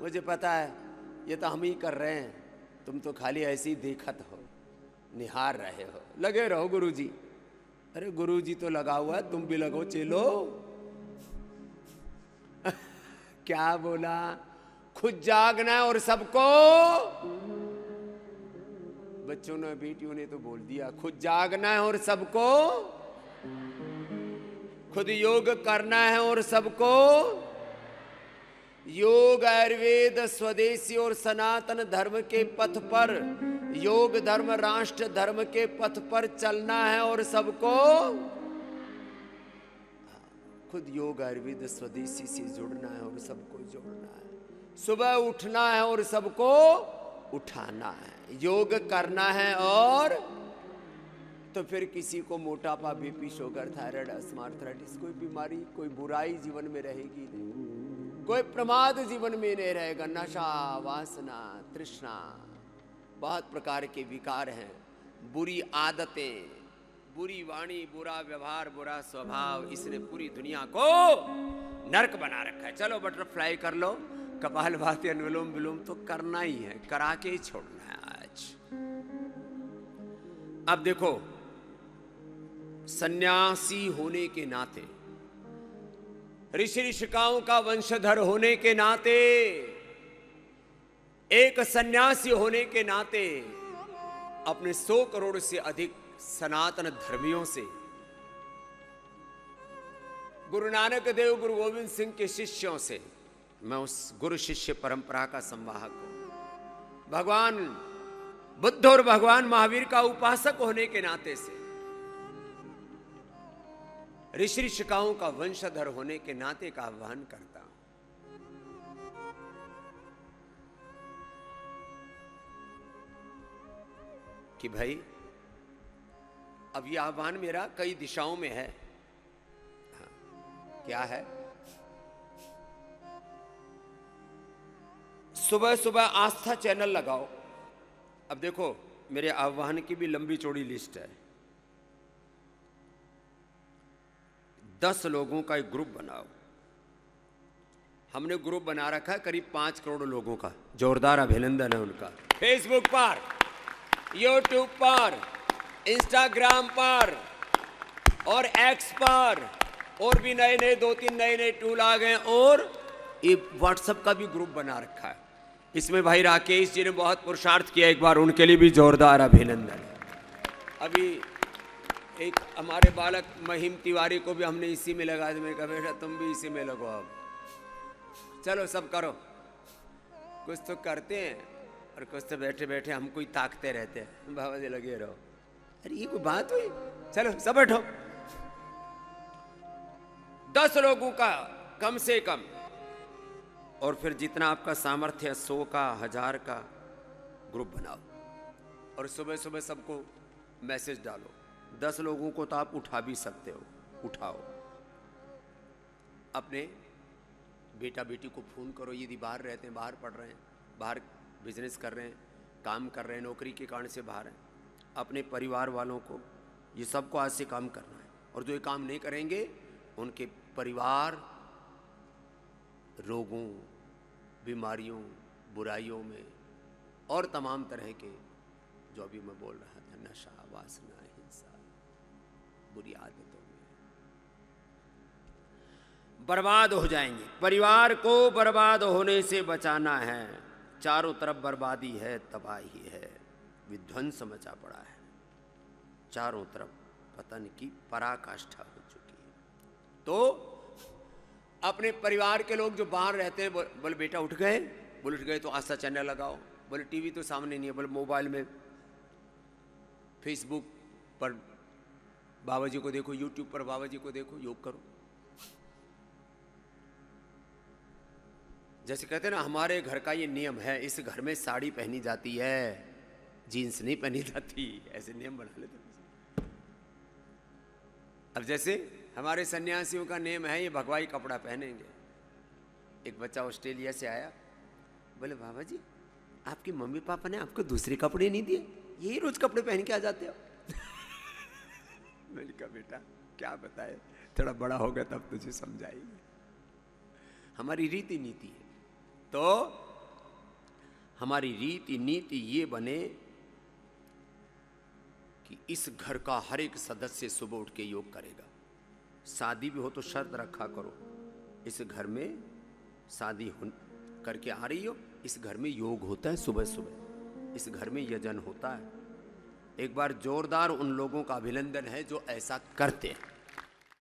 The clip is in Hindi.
मुझे पता है ये तो हम ही कर रहे हैं, तुम तो खाली ऐसे ही देखत हो, निहार रहे हो, लगे रहो गुरुजी। अरे गुरुजी तो लगा हुआ है, तुम भी लगो चेलो। क्या बोला? खुद जागना है और सबको, बच्चों ने बेटियों ने तो बोल दिया, खुद जागना है और सबको, खुद योग करना है और सबको, योग आयुर्वेद स्वदेशी और सनातन धर्म के पथ पर, योग धर्म राष्ट्र धर्म के पथ पर चलना है और सबको, खुद योग आयुर्वेद स्वदेशी से जुड़ना है और सबको जोड़ना है, सुबह उठना है और सबको उठाना है, योग करना है और तो फिर किसी को मोटापा, BP, sugar, thyroid, asthma, arthritis, कोई बीमारी, कोई बुराई जीवन में रहेगी नहीं, कोई प्रमाद जीवन में नहीं रहेगा। नशा, वासना, तृष्णा, बहुत प्रकार के विकार हैं, बुरी आदतें, बुरी वाणी, बुरा व्यवहार, बुरा स्वभाव, इसने पूरी दुनिया को नरक बना रखा है। चलो बटरफ्लाई कर लो, कपालभाति, अनुलोम विलोम तो करना ही है, करा के ही छोड़ना है आज। अब देखो, सन्यासी होने के नाते, ऋषि ऋषिकाओं का वंशधर होने के नाते, एक सन्यासी होने के नाते, अपने 100 करोड़ से अधिक सनातन धर्मियों से, गुरु नानक देव, गुरु गोविंद सिंह के शिष्यों से, मैं उस गुरु शिष्य परंपरा का संवाहक हूं, भगवान बुद्ध और भगवान महावीर का उपासक होने के नाते से, ऋषि ऋषिकाओं का वंशधर होने के नाते का आह्वान करता हूं कि भाई, अब यह आह्वान मेरा कई दिशाओं में है। क्या है? सुबह सुबह आस्था चैनल लगाओ। अब देखो, मेरे आह्वान की भी लंबी चौड़ी लिस्ट है। 10 लोगों का एक ग्रुप बनाओ। हमने ग्रुप बना रखा है करीब 5 करोड़ लोगों का, जोरदार अभिनंदन है उनका। फेसबुक पर, यूट्यूब पर, इंस्टाग्राम पर और एक्स पर, और भी नए नए 2-3 नए नए टूल आ गए, और ये व्हाट्सएप का भी ग्रुप बना रखा है। इसमें भाई राकेश जी ने बहुत पुरुषार्थ किया, एक बार उनके लिए भी जोरदार अभिनंदन। अभी एक हमारे बालक महिम तिवारी को भी हमने इसी में लगा दिया। मैंने कहा बेटा तुम भी इसी में लगो, अब चलो सब करो, कुछ तो करते हैं और कुछ तो बैठे बैठे हमको ही ताकते रहते हैं, बाबा जी लगे रहो। अरे ये कोई बात हुई? चलो सब बैठो। 10 लोगों का कम से कम, और फिर जितना आपका सामर्थ्य है, 100 का, 1000 का ग्रुप बनाओ, और सुबह सुबह सबको मैसेज डालो। 10 लोगों को तो आप उठा भी सकते हो, उठाओ। अपने बेटा बेटी को फोन करो, यदि बाहर रहते हैं, बाहर पढ़ रहे हैं, बाहर बिजनेस कर रहे हैं, काम कर रहे हैं, नौकरी के कारण से बाहर हैं, अपने परिवार वालों को, ये सबको आज से काम करना है। और जो ये काम नहीं करेंगे, उनके परिवार रोगों, बीमारियों, बुराइयों में और तमाम तरह के, जो अभी मैं बोल रहा था, नशा, वासना, हिंसा, बुरी आदतों में बर्बाद हो जाएंगे। परिवार को बर्बाद होने से बचाना है। चारों तरफ बर्बादी है, तबाही है, विध्वंस मचा पड़ा है, चारों तरफ पतन की पराकाष्ठा हो चुकी है। तो अपने परिवार के लोग जो बाहर रहते हैं, बोले बेटा उठ गए, बोले उठ गए तो आस्था चैनल लगाओ, बोले टीवी तो सामने नहीं है, बोले मोबाइल में, फेसबुक पर बाबा जी को देखो, यूट्यूब पर बाबा जी को देखो, योग करो। जैसे कहते हैं ना, हमारे घर का ये नियम है, इस घर में साड़ी पहनी जाती है, जीन्स नहीं पहनी जाती, ऐसे नियम बना लेते। अब जैसे हमारे सन्यासियों का नियम है, ये भगवाई कपड़ा पहनेंगे। एक बच्चा ऑस्ट्रेलिया से आया, बोले बाबा जी आपके मम्मी पापा ने आपको दूसरे कपड़े नहीं दिए, यही रोज कपड़े पहन के आ जाते हो। मैंने कहा बेटा क्या बताए, थोड़ा बड़ा होगा तब तुझे समझाएंगे, हमारी रीति नीति है। तो हमारी रीति नीति ये बने कि इस घर का हर एक सदस्य सुबह उठ के योग करेगा। शादी भी हो तो शर्त रखा करो, इस घर में शादी करके आ रही हो, इस घर में योग होता है सुबह सुबह, इस घर में यजन होता है। एक बार जोरदार उन लोगों का अभिनंदन है जो ऐसा करते हैं।